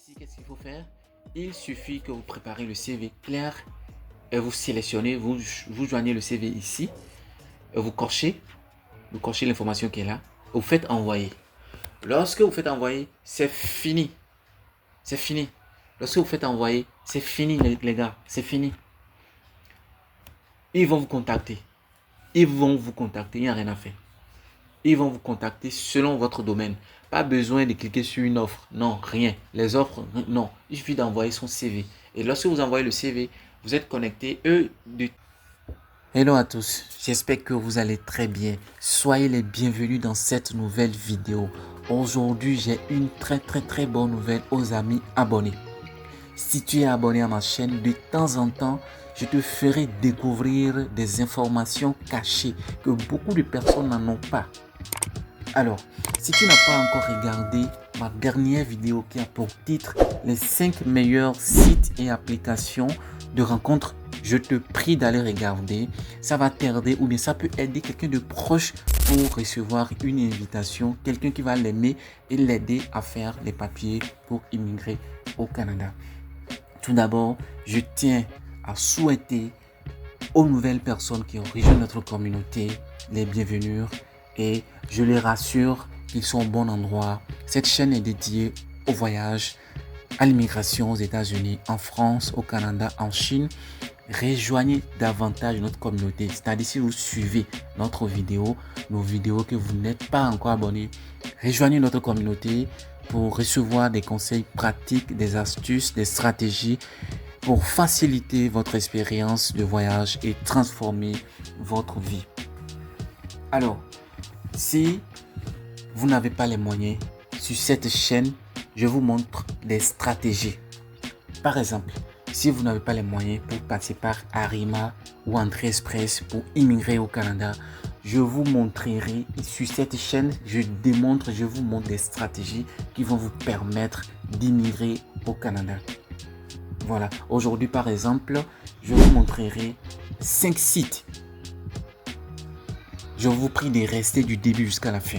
Ici, qu'est-ce qu'il faut faire? Il suffit que vous préparez le CV clair et vous sélectionnez, vous joignez le CV ici, et vous cochez l'information qui est là, vous faites envoyer. Lorsque vous faites envoyer, c'est fini. C'est fini. Lorsque vous faites envoyer, c'est fini les gars, c'est fini. Ils vont vous contacter. Ils vont vous contacter, il n'y a rien à faire. Ils vont vous contacter selon votre domaine. Pas besoin de cliquer sur une offre. Non, rien. Les offres, non. Il suffit d'envoyer son CV. Et lorsque vous envoyez le CV, vous êtes connecté. Hello à tous. J'espère que vous allez très bien. Soyez les bienvenus dans cette nouvelle vidéo. Aujourd'hui, j'ai une très bonne nouvelle aux amis abonnés. Si tu es abonné à ma chaîne, de temps en temps, je te ferai découvrir des informations cachées que beaucoup de personnes n'en ont pas. Alors, si tu n'as pas encore regardé ma dernière vidéo qui a pour titre les 5 meilleurs sites et applications de rencontres, je te prie d'aller regarder. Ça va t'aider ou bien ça peut aider quelqu'un de proche pour recevoir une invitation, quelqu'un qui va l'aimer et l'aider à faire les papiers pour immigrer au Canada. Tout d'abord, je tiens à souhaiter aux nouvelles personnes qui ont rejoint notre communauté les bienvenus et je les rassure qu'ils sont au bon endroit. Cette chaîne est dédiée au voyage, à l'immigration aux États-Unis, en France, au Canada, en Chine. Rejoignez davantage notre communauté, c'est-à-dire si vous suivez nos vidéos que vous n'êtes pas encore abonné, rejoignez notre communauté pour recevoir des conseils pratiques, des astuces, des stratégies pour faciliter votre expérience de voyage et transformer votre vie. Alors, si vous n'avez pas les moyens, sur cette chaîne, je vous montre des stratégies. Par exemple, si vous n'avez pas les moyens pour passer par Arrima ou Entrée Express pour immigrer au Canada, je vous montrerai sur cette chaîne, je vous montre des stratégies qui vont vous permettre d'immigrer au Canada. Voilà, aujourd'hui par exemple, je vous montrerai 5 sites. Je vous prie de rester du début jusqu'à la fin.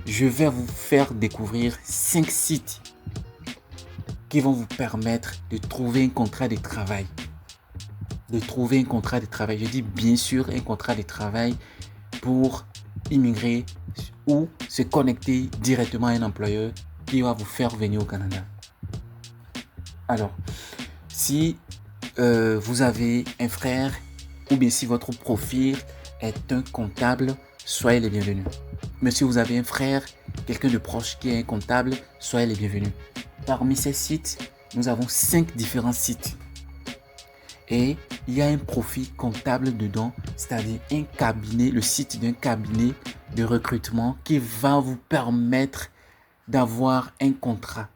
Je vais vous faire découvrir 5 sites qui vont vous permettre de trouver un contrat de travail. Je dis bien sûr un contrat de travail pour immigrer ou se connecter directement à un employeur qui va vous faire venir au Canada. Alors, si vous avez un frère ou bien si votre profil est un comptable, soyez les bienvenus. Mais si vous avez un frère, quelqu'un de proche qui est un comptable, soyez les bienvenus. Parmi ces sites, nous avons 5 différents sites. Et il y a un profil comptable dedans, c'est-à-dire un cabinet, le site d'un cabinet de recrutement qui va vous permettre d'avoir un contrat.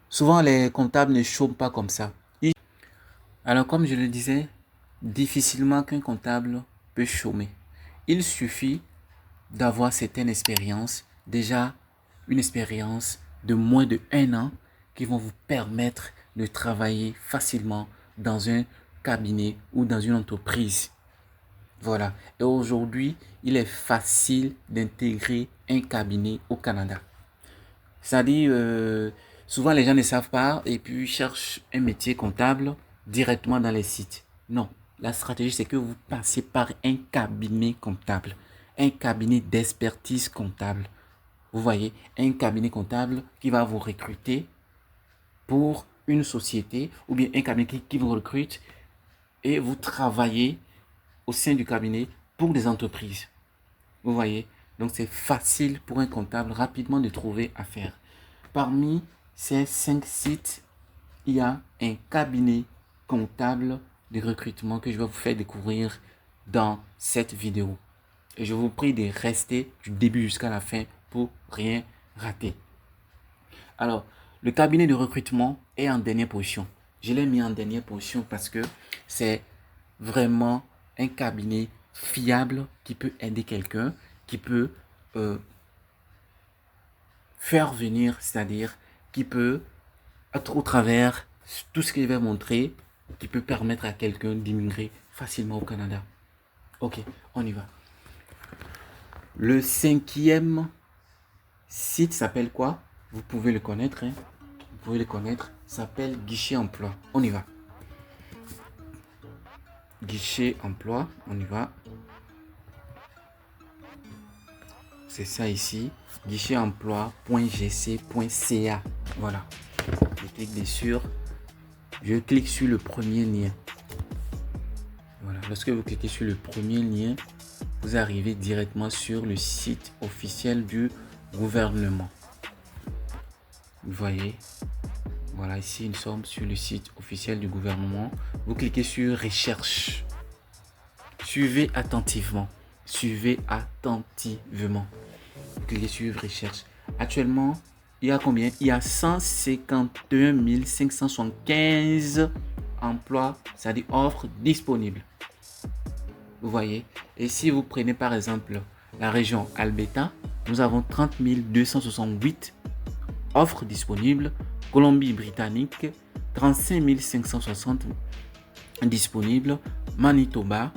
Souvent, les comptables ne chôment pas comme ça. Alors, comme je le disais, difficilement qu'un comptable peut chômer. Il suffit d'avoir certaines expériences, déjà une expérience de moins de 1 an qui vont vous permettre de travailler facilement dans un cabinet ou dans une entreprise. Voilà. Et aujourd'hui, il est facile d'intégrer un cabinet au Canada. C'est-à-dire, souvent les gens ne savent pas et puis cherchent un métier comptable directement dans les sites. Non, la stratégie c'est que vous passez par un cabinet comptable, un cabinet d'expertise comptable. Vous voyez, un cabinet comptable qui va vous recruter pour une société ou bien un cabinet qui vous recrute et vous travaillez au sein du cabinet pour des entreprises. Vous voyez, donc c'est facile pour un comptable rapidement de trouver affaire. Parmi ces 5 sites, il y a un cabinet comptable de recrutement que je vais vous faire découvrir dans cette vidéo. Et je vous prie de rester du début jusqu'à la fin pour rien rater. Alors, le cabinet de recrutement est en dernière position. Je l'ai mis en dernière position parce que c'est vraiment un cabinet fiable qui peut aider quelqu'un, qui peut faire venir, c'est-à-dire qui peut, au travers tout ce qu'il va montrer, qui peut permettre à quelqu'un d'immigrer facilement au Canada. Ok, on y va. Le 5e site s'appelle quoi? Vous pouvez le connaître, hein? vous pouvez le connaître, s'appelle Guichet Emploi. On y va. Guichet Emploi, on y va. C'est ça ici, guichet-emploi.gc.ca. Voilà. Je clique sur le premier lien. Voilà. Lorsque vous cliquez sur le premier lien, vous arrivez directement sur le site officiel du gouvernement. Vous voyez, voilà, ici nous sommes sur le site officiel du gouvernement. Vous cliquez sur recherche. Suivez attentivement. Suivez attentivement. Vous cliquez sur recherche. Actuellement, il y a combien? Il y a 151 575 emplois, c'est-à-dire offres disponibles. Vous voyez. Et si vous prenez par exemple la région Alberta, nous avons 30 268 offres disponibles. Colombie-Britannique, 35 560 disponibles. Manitoba,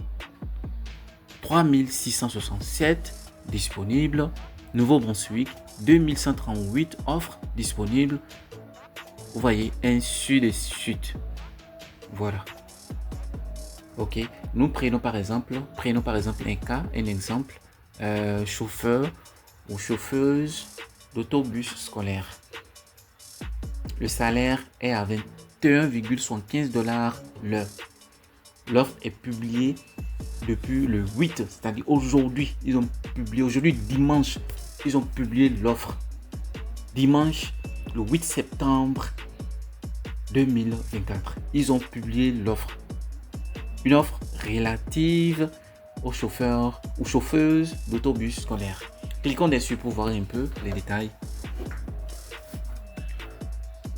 3667 disponibles. Nouveau-Brunswick, 2138 offres disponibles. Vous voyez, ainsi de suite. Voilà. Ok. Nous prenons par exemple un cas, un exemple. Chauffeur ou chauffeuse d'autobus scolaire. Le salaire est à 21,75 $ l'heure. L'offre est publiée depuis le 8, c'est-à-dire aujourd'hui. Ils ont publié aujourd'hui, dimanche. Ils ont publié l'offre. Dimanche, le 8 septembre 2024. Ils ont publié l'offre. Une offre relative aux chauffeurs ou chauffeuses d'autobus scolaire. Cliquons dessus pour voir un peu les détails.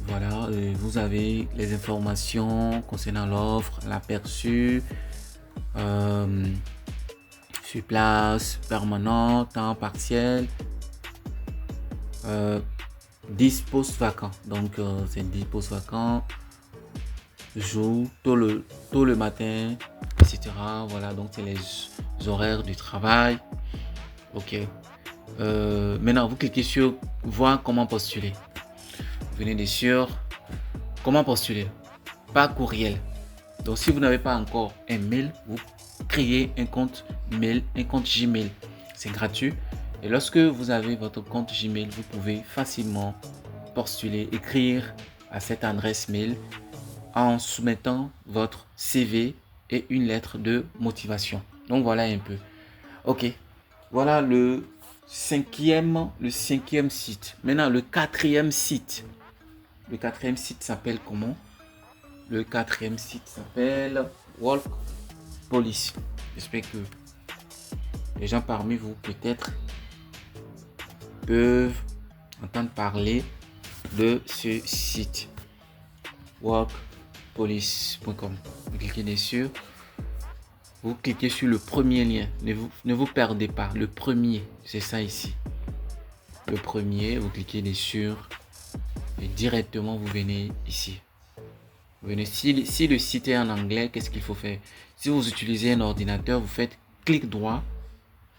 Voilà, vous avez les informations concernant l'offre, l'aperçu, sur place, permanent, temps partiel, 10 postes vacants. Donc, c'est 10 postes vacants, jour, tôt le matin, etc. Voilà, donc c'est les horaires du travail. Ok. Maintenant, vous cliquez sur voir comment postuler. Vous venez sur comment postuler par courriel. Donc, si vous n'avez pas encore un mail, vous créez un compte mail, un compte Gmail. C'est gratuit. Et lorsque vous avez votre compte Gmail, vous pouvez facilement postuler, écrire à cette adresse mail en soumettant votre CV et une lettre de motivation. Donc, voilà un peu. Ok. Voilà le cinquième site. Maintenant, le quatrième site. Le quatrième site s'appelle comment? Le quatrième site s'appelle Work Police. J'espère que les gens parmi vous peut-être peuvent entendre parler de ce site. Workpolice.com. Vous cliquez dessus. Vous cliquez sur le premier lien. Ne vous perdez pas. Le premier, c'est ça ici. Le premier, vous cliquez dessus. Et directement, vous venez ici. Vous venez, si le site est en anglais, qu'est-ce qu'il faut faire? Si vous utilisez un ordinateur, vous faites clic droit.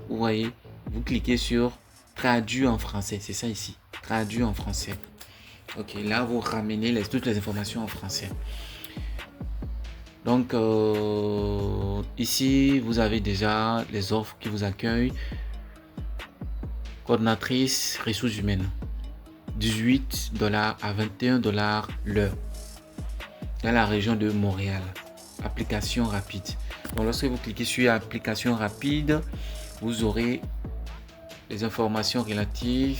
Vous voyez, vous cliquez sur traduit en français. C'est ça ici. Traduit en français. Ok, là, vous ramenez toutes les informations en français. Donc, ici, vous avez déjà les offres qui vous accueillent. Coordinatrice ressources humaines. 18 $ à 21 $ l'heure. Dans la région de Montréal. Application rapide. Donc, lorsque vous cliquez sur application rapide, vous aurez les informations relatives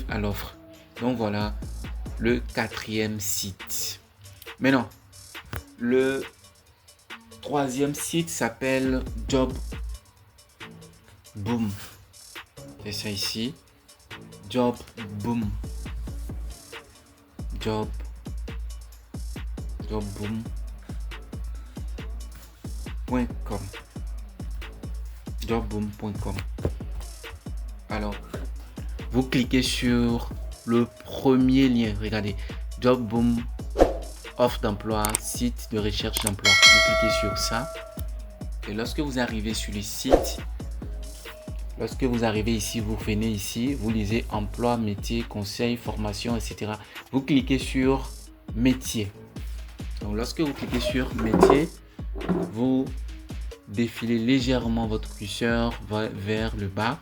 à l'offre. Donc, voilà le quatrième site. Maintenant, le troisième site s'appelle Job Boom. C'est ça ici. Job Boom. Jobboom.com. Jobboom.com. Alors, vous cliquez sur le premier lien. Regardez. Jobboom, offre d'emploi, site de recherche d'emploi. Vous cliquez sur ça. Et lorsque vous arrivez sur le site, Lorsque vous arrivez ici, vous venez ici, vous lisez emploi, métier, conseil, formation, etc. Vous cliquez sur métier. Donc lorsque vous cliquez sur métier, vous défilez légèrement votre curseur vers le bas.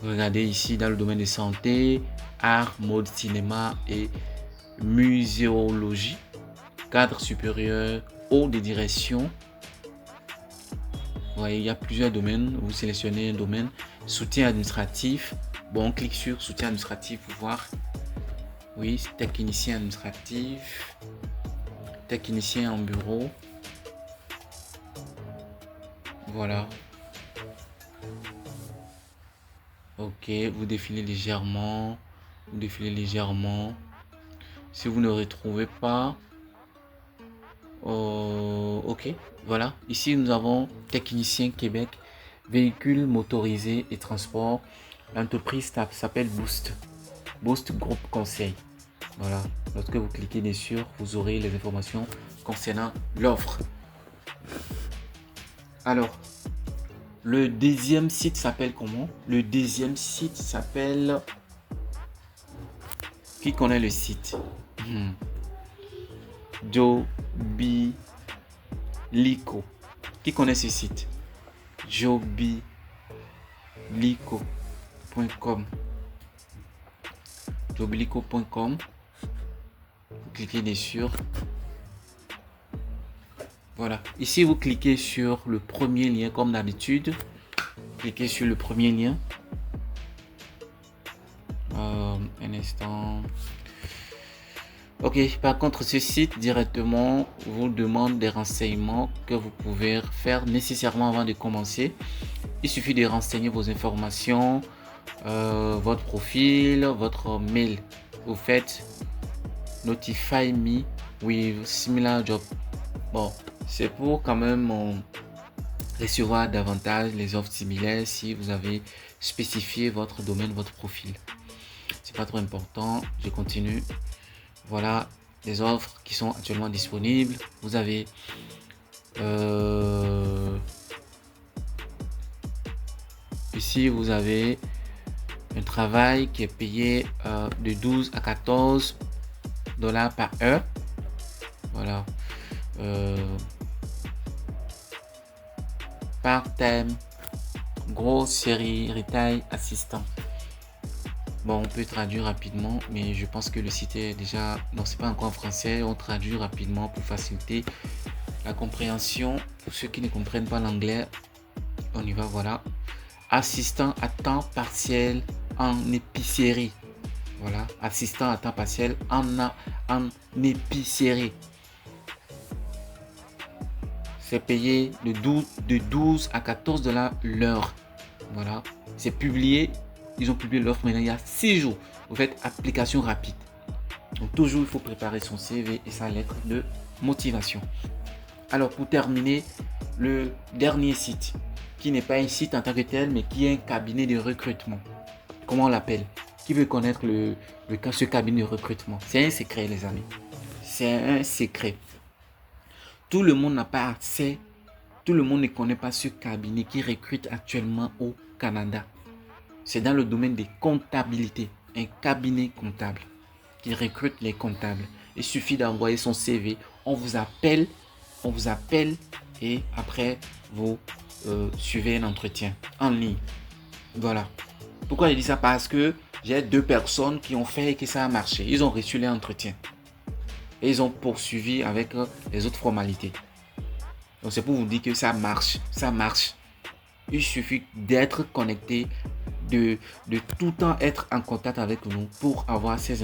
Regardez ici dans le domaine de santé, art, mode, cinéma et muséologie, cadre supérieur, haut de direction. Vous voyez, il y a plusieurs domaines. Vous sélectionnez un domaine. Soutien administratif. Bon, on clique sur soutien administratif pour voir. Oui, technicien administratif. Technicien en bureau. Voilà. Ok, vous défilez légèrement. Vous défilez légèrement. Si vous ne retrouvez pas, ok, voilà. Ici, nous avons technicien Québec, véhicules motorisés et transport. L'entreprise s'appelle Boost. Boost Groupe Conseil. Voilà. Lorsque vous cliquez dessus, vous aurez les informations concernant l'offre. Alors, le deuxième site s'appelle comment? Le deuxième site s'appelle... Qui connaît le site? Jobilico. Qui connaît ce site? Jobilico.com. Jobilico.com. Vous cliquez dessus. Voilà. Ici, vous cliquez sur le premier lien comme d'habitude. Cliquez sur le premier lien. Un instant. Ok, par contre, ce site directement vous demande des renseignements que vous pouvez faire nécessairement avant de commencer. Il suffit de renseigner vos informations, votre profil, votre mail. Vous faites Notify me with similar job. Bon, c'est pour quand même recevoir davantage les offres similaires si vous avez spécifié votre domaine, votre profil. C'est pas trop important. Je continue. Voilà les offres qui sont actuellement disponibles. Vous avez ici vous avez un travail qui est payé de 12 à 14 dollars par heure. Voilà. Part-time, grosse série, retail, assistant. Bon, on peut traduire rapidement, mais je pense que le site est déjà... Non, c'est pas encore en français. On traduit rapidement pour faciliter la compréhension. Pour ceux qui ne comprennent pas l'anglais, on y va, voilà. Assistant à temps partiel en épicerie. Voilà, assistant à temps partiel en épicerie. C'est payé de 12 à 14 dollars l'heure. Voilà, c'est publié. Ils ont publié l'offre maintenant il y a 6 jours. Vous faites application rapide. Donc toujours il faut préparer son CV et sa lettre de motivation. Alors pour terminer, le dernier site qui n'est pas un site en tant que tel mais qui est un cabinet de recrutement. Comment on l'appelle? Qui veut connaître ce cabinet de recrutement? C'est un secret les amis. C'est un secret. Tout le monde n'a pas accès. Tout le monde ne connaît pas ce cabinet qui recrute actuellement au Canada. C'est dans le domaine des comptabilités. Un cabinet comptable qui recrute les comptables. Il suffit d'envoyer son CV. On vous appelle et après vous suivez un entretien en ligne. Voilà. Pourquoi je dis ça? Parce que j'ai 2 personnes qui ont fait et que ça a marché. Ils ont reçu l'entretien. Et ils ont poursuivi avec les autres formalités. Donc c'est pour vous dire que ça marche. Ça marche. Il suffit d'être connecté, de tout le temps être en contact avec nous pour avoir ces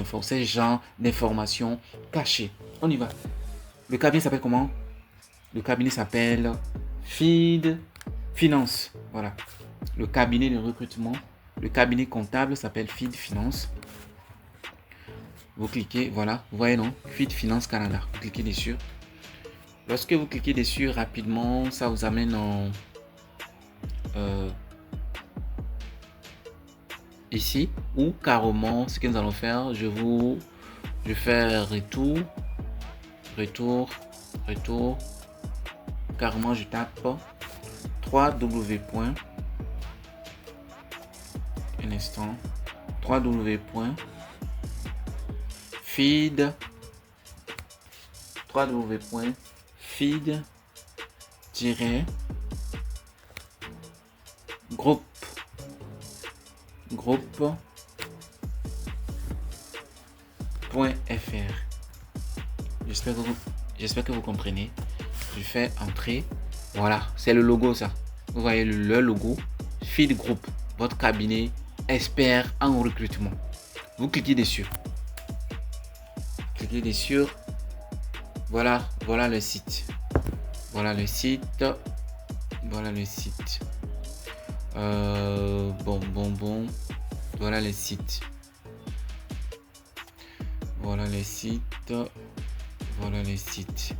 genres d'informations cachées. On y va. Le cabinet s'appelle comment? Le cabinet s'appelle Feed Finance. Voilà. Le cabinet de recrutement. Le cabinet comptable s'appelle Feed Finance. Vous cliquez, voilà, vous voyez non? Feed Finance Canada. Vous cliquez dessus. Lorsque vous cliquez dessus rapidement, ça vous amène en ici ou carrément ce que nous allons faire. Je fais retour. Carrément je tape 3w. un instant. www.feed groupe.fr. J'espère que vous comprenez. Je fais entrer. Voilà, c'est le logo ça. Vous voyez le logo. Feed Group, votre cabinet expert en recrutement. Vous cliquez dessus. Voilà le site. Bon. Voilà le site. Voilà le site.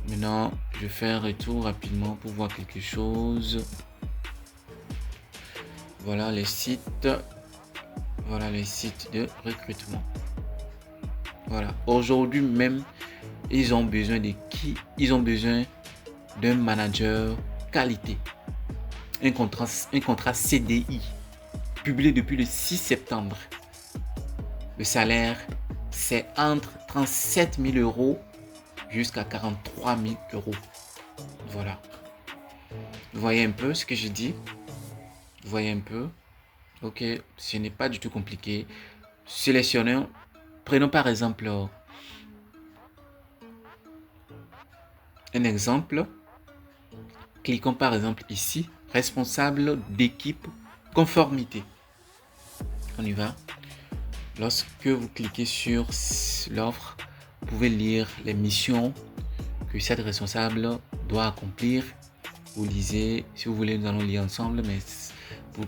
Maintenant, je fais un retour rapidement pour voir quelque chose. Voilà le site de recrutement. Voilà. Aujourd'hui même, ils ont besoin de qui? Ils ont besoin d'un manager qualité. Un contrat CDI publié depuis le 6 septembre. Le salaire, c'est entre 37 000 euros jusqu'à 43 000 euros. Voilà. Vous voyez un peu ce que je dis? Vous voyez un peu? Ok, ce n'est pas du tout compliqué. Sélectionnons. Prenons par exemple un exemple. Cliquons par exemple ici. Responsable d'équipe conformité. On y va. Lorsque vous cliquez sur l'offre, vous pouvez lire les missions que cette responsable doit accomplir. Vous lisez, si vous voulez, nous allons lire ensemble, mais pour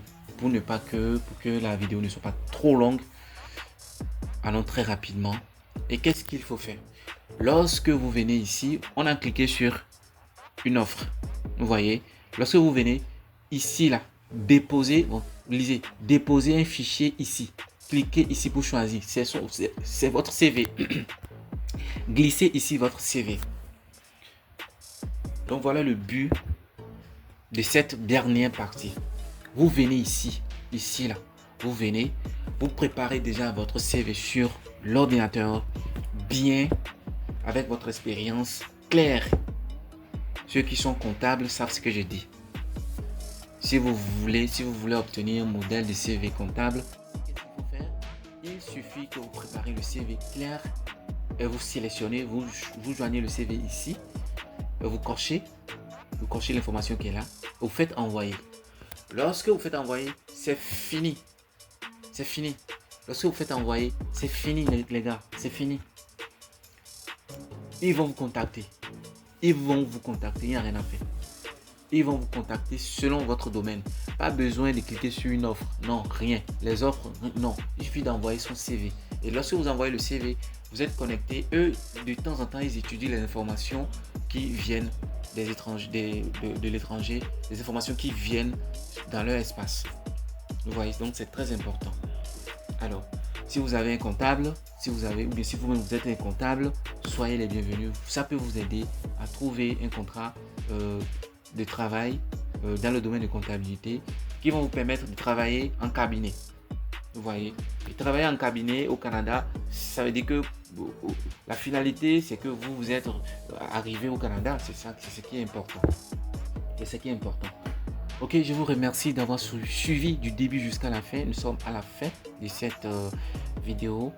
que la vidéo ne soit pas trop longue, allons très rapidement. Et qu'est-ce qu'il faut faire? Lorsque vous venez ici, on a cliqué sur une offre. Vous voyez, lorsque vous venez ici, là, déposer un fichier ici. Cliquez ici pour choisir. C'est votre CV. Glissez ici votre CV. Donc voilà le but de cette dernière partie. Vous venez ici là. Vous venez, vous préparez déjà votre CV sur l'ordinateur, bien, avec votre expérience claire. Ceux qui sont comptables savent ce que je dis. Si vous voulez obtenir un modèle de CV comptable, qu'est-ce qu'il faut faire? Il suffit que vous préparez le CV clair et vous sélectionnez, vous joignez le CV ici, et vous cochez l'information qui est là, vous faites envoyer. Lorsque vous faites envoyer, c'est fini. Lorsque vous faites envoyer, c'est fini les gars, c'est fini. Ils vont vous contacter. Il n'y a rien à faire. Ils vont vous contacter selon votre domaine. Pas besoin de cliquer sur une offre. Non, rien. Les offres, non. Il suffit d'envoyer son CV. Et lorsque vous envoyez le CV, vous êtes connecté. Eux, de temps en temps, ils étudient les informations qui viennent des étrangers, de l'étranger, les informations qui viennent dans leur espace. Vous voyez, donc c'est très important. Alors, si vous avez un comptable, si vous-même vous êtes un comptable, soyez les bienvenus. Ça peut vous aider à trouver un contrat de travail dans le domaine de comptabilité qui vont vous permettre de travailler en cabinet. Vous voyez, et travailler en cabinet au Canada, ça veut dire que la finalité, c'est que vous êtes arrivé au Canada. C'est ça, c'est ce qui est important. C'est ce qui est important. Ok, je vous remercie d'avoir suivi du début jusqu'à la fin. Nous sommes à la fin de cette vidéo.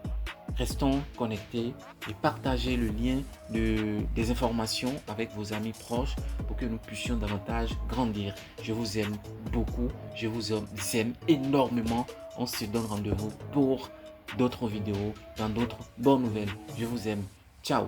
Restons connectés et partagez le lien des informations avec vos amis proches pour que nous puissions davantage grandir. Je vous aime beaucoup. Je vous aime énormément. On se donne rendez-vous pour d'autres vidéos dans d'autres bonnes nouvelles. Je vous aime. Ciao.